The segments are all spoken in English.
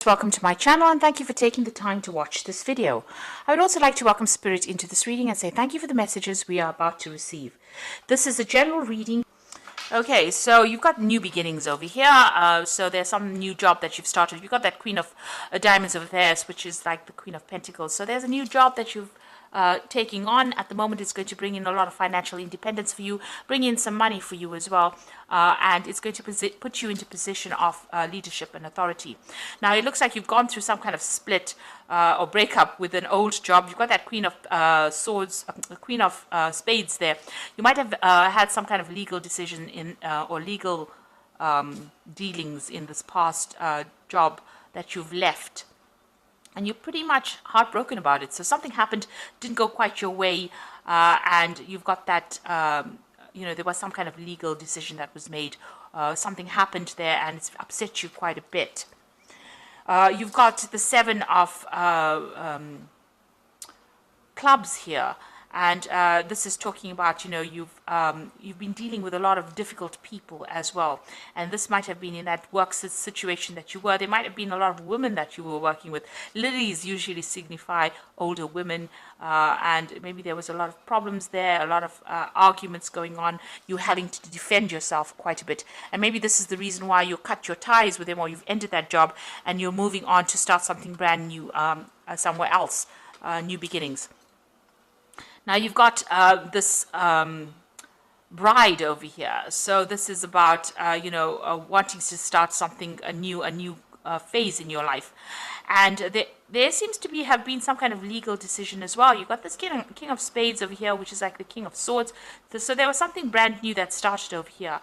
Welcome to my channel and thank you for taking the time to watch this video. I would also like to welcome Spirit into this reading and say thank you for the messages we are about to receive. This is a general reading. Okay, so you've got new beginnings over here. So there's some new job that you've started. You've got that Queen of Diamonds over there, which is like the Queen of Pentacles. So there's a new job that you've taking on at the moment. It's going to bring in a lot of financial independence for you, bring in some money for you as well, and it's going to put you into position of leadership and authority. Now it looks like you've gone through some kind of split or breakup with an old job. You've got that Queen of Swords, Queen of Spades there. You might have had some kind of legal decision in or legal dealings in this past job that you've left. And you're pretty much heartbroken about it. So something happened, didn't go quite your way, and you've got that, there was some kind of legal decision that was made. Something happened there, and it's upset you quite a bit. You've got the Seven of Clubs here. And this is talking about, you've been dealing with a lot of difficult people as well. And this might have been in that work situation that you were. There might have been a lot of women that you were working with. Lilies usually signify older women. And maybe there was a lot of problems there, a lot of arguments going on. You having to defend yourself quite a bit. And maybe this is the reason why you cut your ties with them, or you've ended that job and you're moving on to start something brand new somewhere else, new beginnings. Now you've got this bride over here. So this is about, wanting to start something, a new phase in your life. And there seems to have been some kind of legal decision as well. You've got this King of Spades over here, which is like the King of Swords. So there was something brand new that started over here.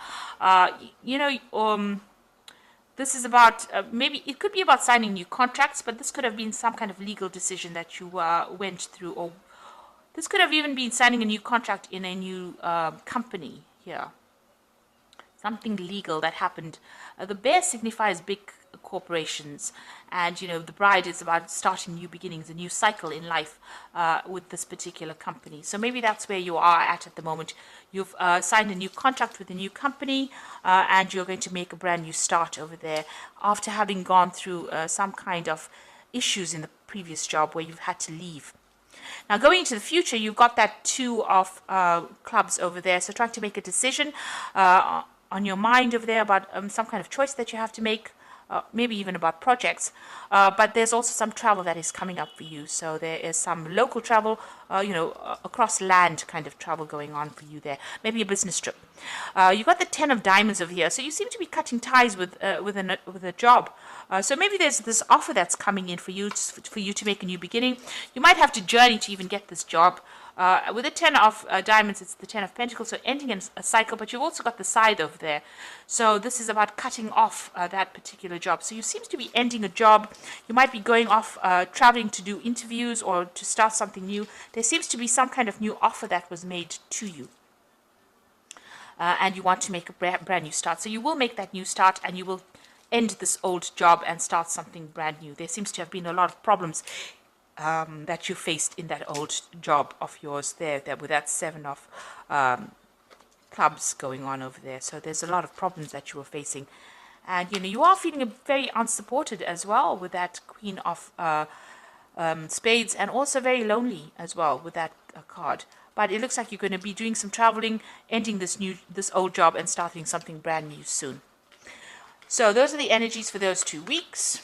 This is about, maybe it could be about signing new contracts, but this could have been some kind of legal decision that you went through, or this could have even been signing a new contract in a new company here. Something legal that happened. The bear signifies big corporations. And, the bride is about starting new beginnings, a new cycle in life with this particular company. So maybe that's where you are at the moment. You've signed a new contract with a new company and you're going to make a brand new start over there after having gone through some kind of issues in the previous job where you've had to leave. Now, going into the future, you've got that Two of Clubs over there. So trying to make a decision on your mind over there about some kind of choice that you have to make, maybe even about projects. But there's also some travel that is coming up for you. So there is some local travel, across land kind of travel going on for you there. Maybe a business trip. You've got the Ten of Diamonds over here. So you seem to be cutting ties with a job. So maybe there's this offer that's coming in for you to make a new beginning. You might have to journey to even get this job. With the Ten of Diamonds, it's the Ten of Pentacles, so ending in a cycle, but you've also got the Scythe over there. So this is about cutting off that particular job. So you seem to be ending a job. You might be going off, traveling to do interviews or to start something new. There seems to be some kind of new offer that was made to you. And you want to make a brand new start. So you will make that new start and you will end this old job and start something brand new. There seems to have been a lot of problems that you faced in that old job of yours there with that Seven of Clubs going on over there. So there's a lot of problems that you were facing. And, you are feeling very unsupported as well with that Queen of Spades, and also very lonely as well with that card. But it looks like you're going to be doing some traveling, ending this old job and starting something brand new soon. So those are the energies for those 2 weeks.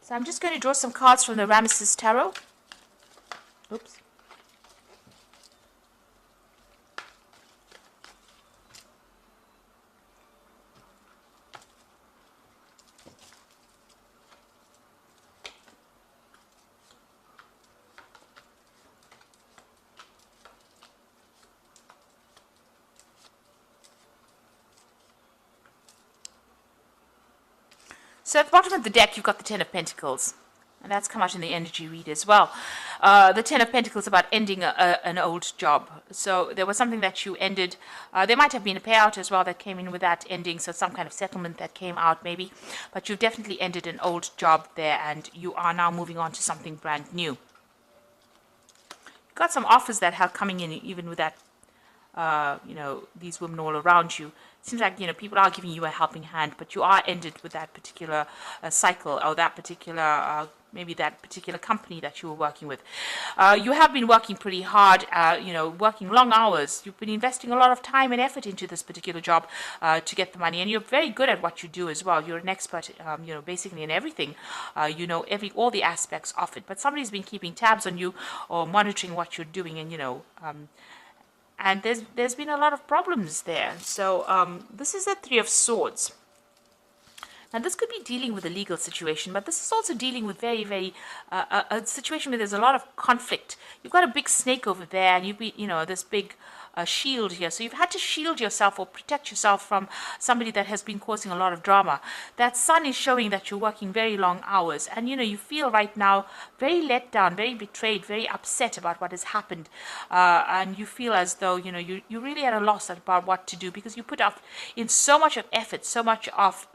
So I'm just going to draw some cards from the Ramesses Tarot. Oops. So at the bottom of the deck, you've got the Ten of Pentacles. And that's come out in the energy read as well. The Ten of Pentacles about ending an old job. So there was something that you ended. There might have been a payout as well that came in with that ending. So some kind of settlement that came out maybe. But you've definitely ended an old job there. And you are now moving on to something brand new. You've got some offers that are coming in even with that, these women all around you. seems like, people are giving you a helping hand, but you are ended with that particular cycle, or that particular maybe that particular company that you were working with. You have been working pretty hard, working long hours. You've been investing a lot of time and effort into this particular job to get the money, and you're very good at what you do as well. You're an expert, basically in everything. All the aspects of it. But somebody's been keeping tabs on you or monitoring what you're doing, and and there's been a lot of problems there. So this is the Three of Swords. Now, this could be dealing with a legal situation, but this is also dealing with very, very a situation where there's a lot of conflict. You've got a big snake over there, and you've been, this big shield here. So you've had to shield yourself or protect yourself from somebody that has been causing a lot of drama. That sun is showing that you're working very long hours, and you feel right now very let down, very betrayed, very upset about what has happened, and you feel as though you really at a loss about what to do, because you put up in so much of effort, so much of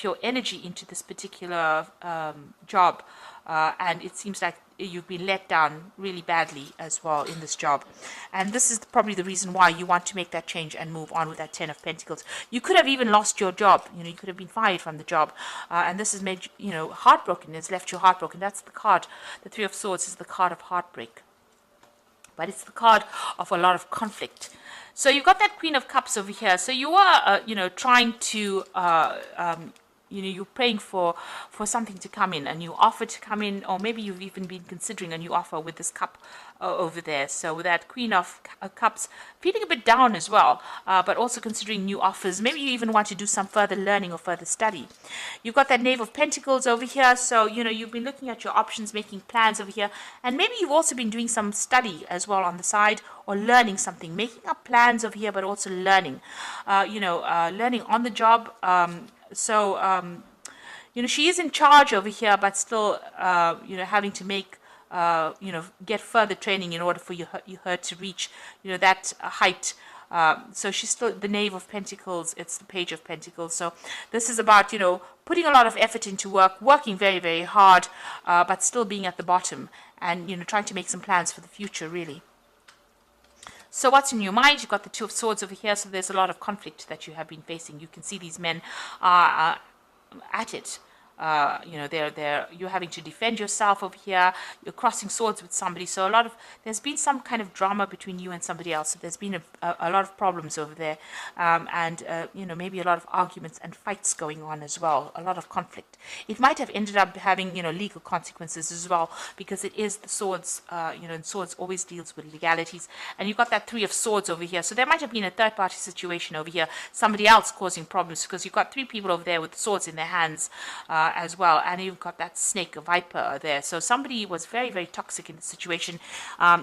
your energy into this particular job, and it seems like you've been let down really badly as well in this job. And this is probably the reason why you want to make that change and move on with that Ten of Pentacles. You could have even lost your job. You could have been fired from the job, and this has made you heartbroken. It's left you heartbroken. That's the card. The Three of Swords is the card of heartbreak, but it's the card of a lot of conflict. So you've got that Queen of Cups over here. So you are, trying to, you're praying for something to come in, a new offer to come in, or maybe you've even been considering a new offer with this cup over there. So with that Queen of Cups, feeling a bit down as well, but also considering new offers. Maybe you even want to do some further learning or further study. You've got that Knave of Pentacles over here. So, you've been looking at your options, making plans over here. And maybe you've also been doing some study as well on the side, or learning something, making up plans over here, but also learning, learning on the job. She is in charge over here, but still, having to make, get further training in order for her to reach, that height. So she's still the Knave of Pentacles. It's the Page of Pentacles. So this is about, putting a lot of effort into work, working very, very hard, but still being at the bottom, and, trying to make some plans for the future, really. So what's in your mind? You've got the Two of Swords over here, so there's a lot of conflict that you have been facing. You can see these men are at it. You're having to defend yourself over here. You're crossing swords with somebody. So there's been some kind of drama between you and somebody else. So there's been a lot of problems over there, and maybe a lot of arguments and fights going on as well. A lot of conflict. It might have ended up having legal consequences as well, because it is the swords. And swords always deals with legalities. And you've got that Three of Swords over here. So there might have been a third-party situation over here. Somebody else causing problems, because you've got three people over there with swords in their hands. As well, and you've got that snake, a viper there. So somebody was very, very toxic in the situation.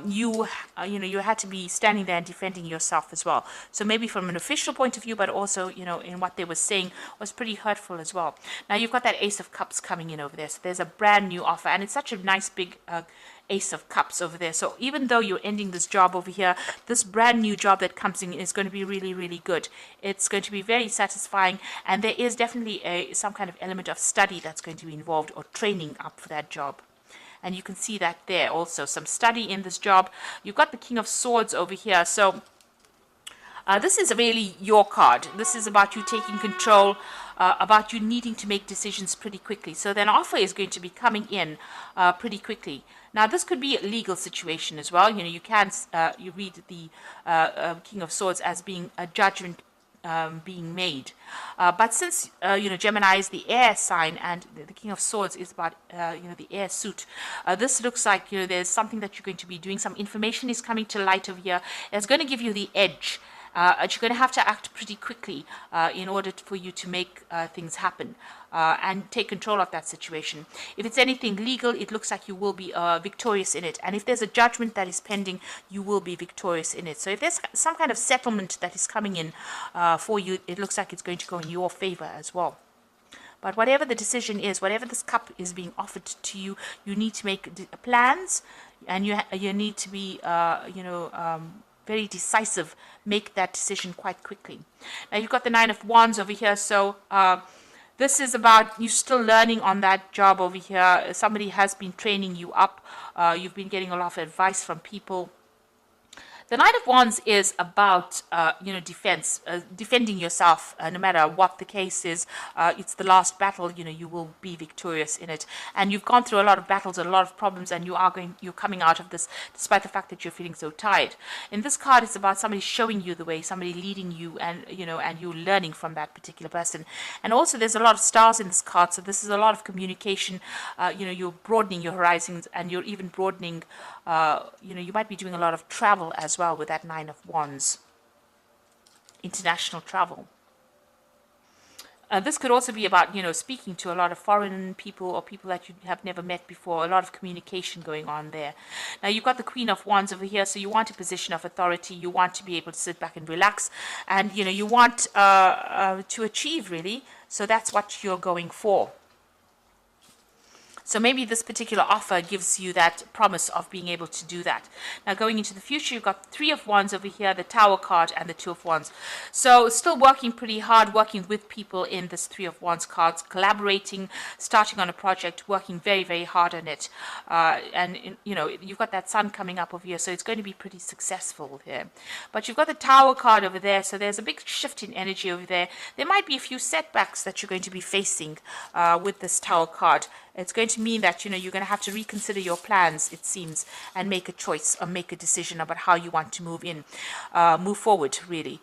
You had to be standing there and defending yourself as well. So maybe from an official point of view, but also in what they were saying was pretty hurtful as well. Now you've got that Ace of Cups coming in over there. So there's a brand new offer, and it's such a nice big Ace of Cups over there. So even though you're ending this job over here, this brand new job that comes in is going to be really, really good. It's going to be very satisfying, and there is definitely some kind of element of study that's going to be involved, or training up for that job. And you can see that there also, some study in this job. You've got the King of Swords over here. So this is really your card. This is about you taking control, about you needing to make decisions pretty quickly. So then offer is going to be coming in pretty quickly. Now, this could be a legal situation as well. You can you read the King of Swords as being a judgment being made. But since, Gemini is the air sign, and the King of Swords is about, the air suit, this looks like, there's something that you're going to be doing. Some information is coming to light over here. It's going to give you the edge. You're going to have to act pretty quickly in order for you to make things happen and take control of that situation. If it's anything legal, it looks like you will be victorious in it. And if there's a judgment that is pending, you will be victorious in it. So if there's some kind of settlement that is coming in for you, it looks like it's going to go in your favor as well. But whatever the decision is, whatever this cup is being offered to you, you need to make plans, and you need to be, very decisive. Make that decision quite quickly. Now you've got the Nine of Wands over here. So this is about you still learning on that job over here. Somebody has been training you up. You've been getting a lot of advice from people The Knight of Wands is about, defense, defending yourself, no matter what the case is. It's the last battle. You will be victorious in it, and you've gone through a lot of battles and a lot of problems, and you're coming out of this, despite the fact that you're feeling so tired. In this card, it's about somebody showing you the way, somebody leading you, and you're learning from that particular person. And also, there's a lot of stars in this card, so this is a lot of communication. You're broadening your horizons, and you're even broadening. You might be doing a lot of travel as well with that Nine of Wands. International travel. This could also be about, speaking to a lot of foreign people or people that you have never met before, a lot of communication going on there. Now, you've got the Queen of Wands over here, so you want a position of authority. You want to be able to sit back and relax, and, you want to achieve, really. So that's what you're going for. So maybe this particular offer gives you that promise of being able to do that. Now, going into the future, you've got Three of Wands over here, the Tower card, and the Two of Wands. So still working pretty hard, working with people in this Three of Wands cards, collaborating, starting on a project, working very, very hard on it. You've got that Sun coming up over here, so it's going to be pretty successful here. But you've got the Tower card over there, so there's a big shift in energy over there. There might be a few setbacks that you're going to be facing with this Tower card. It's going to mean that, you're going to have to reconsider your plans, it seems, and make a choice or make a decision about how you want to move forward, really.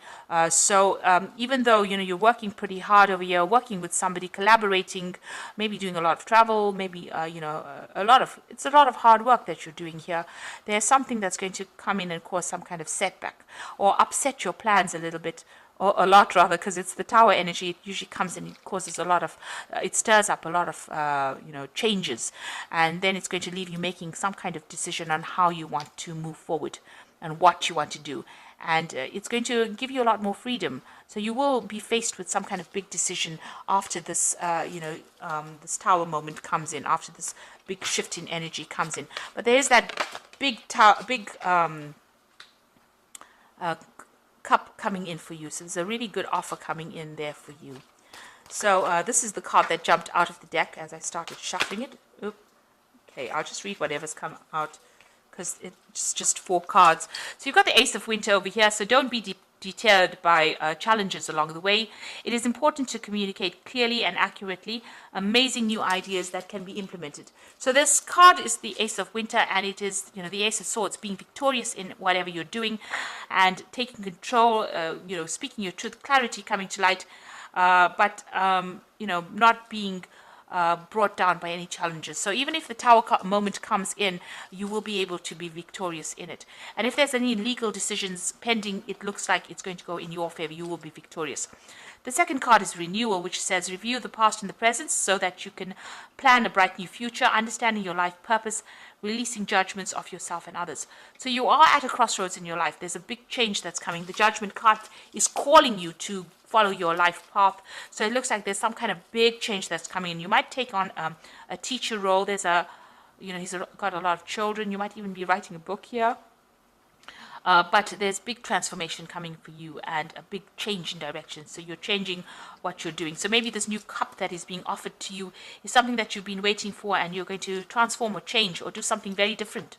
Even though, you're working pretty hard over here, working with somebody, collaborating, maybe doing a lot of travel, maybe, it's a lot of hard work that you're doing here. There's something that's going to come in and cause some kind of setback or upset your plans a little bit. Or a lot, rather, because it's the Tower energy. It usually comes and it causes a lot of, it stirs up a lot of, changes. And then it's going to leave you making some kind of decision on how you want to move forward and what you want to do. And it's going to give you a lot more freedom. So you will be faced with some kind of big decision after this, this Tower moment comes in, after this big shift in energy comes in. But there is that big cup coming in for you. So there's a really good offer coming in there for you. So this is the card that jumped out of the deck as I started shuffling it. Oop. Okay, I'll just read whatever's come out because it's just 4 cards. So you've got the Ace of Winter over here, so don't be deterred by challenges along the way. It is important to communicate clearly and accurately amazing new ideas that can be implemented. So this card is the Ace of Winter, and it is, the Ace of Swords, being victorious in whatever you're doing and taking control, speaking your truth, clarity coming to light, but not being brought down by any challenges. So even if the Tower moment comes in, you will be able to be victorious in it. And if there's any legal decisions pending, it looks like it's going to go in your favor. You will be victorious. The second card is Renewal, which says review the past and the present so that you can plan a bright new future, understanding your life purpose, releasing judgments of yourself and others. So you are at a crossroads in your life. There's a big change that's coming. The Judgment card is calling you to follow your life path. So it looks like there's some kind of big change that's coming in. You might take on a teacher role. There's he's got a lot of children. You might even be writing a book here. But there's big transformation coming for you and a big change in direction. So you're changing what you're doing. So maybe this new cup that is being offered to you is something that you've been waiting for, and you're going to transform or change or do something very different.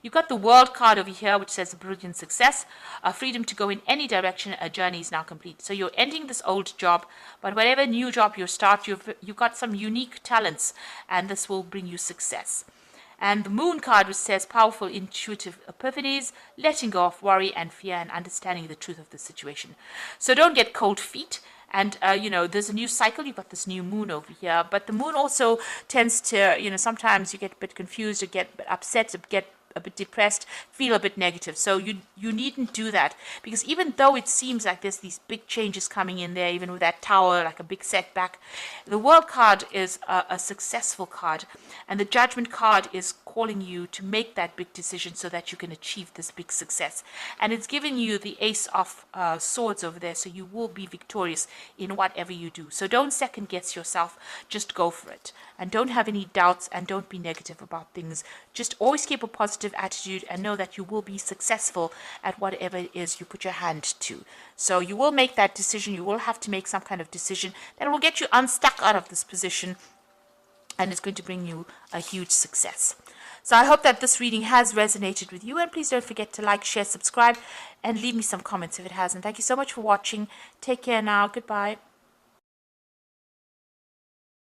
You've got the World card over here, which says brilliant success, freedom to go in any direction. A journey is now complete. So you're ending this old job, but whatever new job you start, you've got some unique talents, and this will bring you success. And the Moon card, which says powerful intuitive epiphanies, letting go of worry and fear, and understanding the truth of the situation. So don't get cold feet. And, there's a new cycle. You've got this new moon over here. But the moon also tends to, sometimes you get a bit confused or get upset, or get a bit depressed, feel a bit negative. So you needn't do that, because even though it seems like there's these big changes coming in there, even with that Tower, like a big setback, the World card is a successful card, and the Judgment card is calling you to make that big decision so that you can achieve this big success. And it's giving you the Ace of Swords over there, so you will be victorious in whatever you do. So don't second guess yourself, just go for it. And don't have any doubts, and don't be negative about things. Just always keep a positive attitude and know that you will be successful at whatever it is you put your hand to. So you will make that decision. You will have to make some kind of decision that will get you unstuck out of this position, and it's going to bring you a huge success. So I hope that this reading has resonated with you, and please don't forget to like, share, subscribe, and leave me some comments if it hasn't. Thank you so much for watching. Take care now. Goodbye.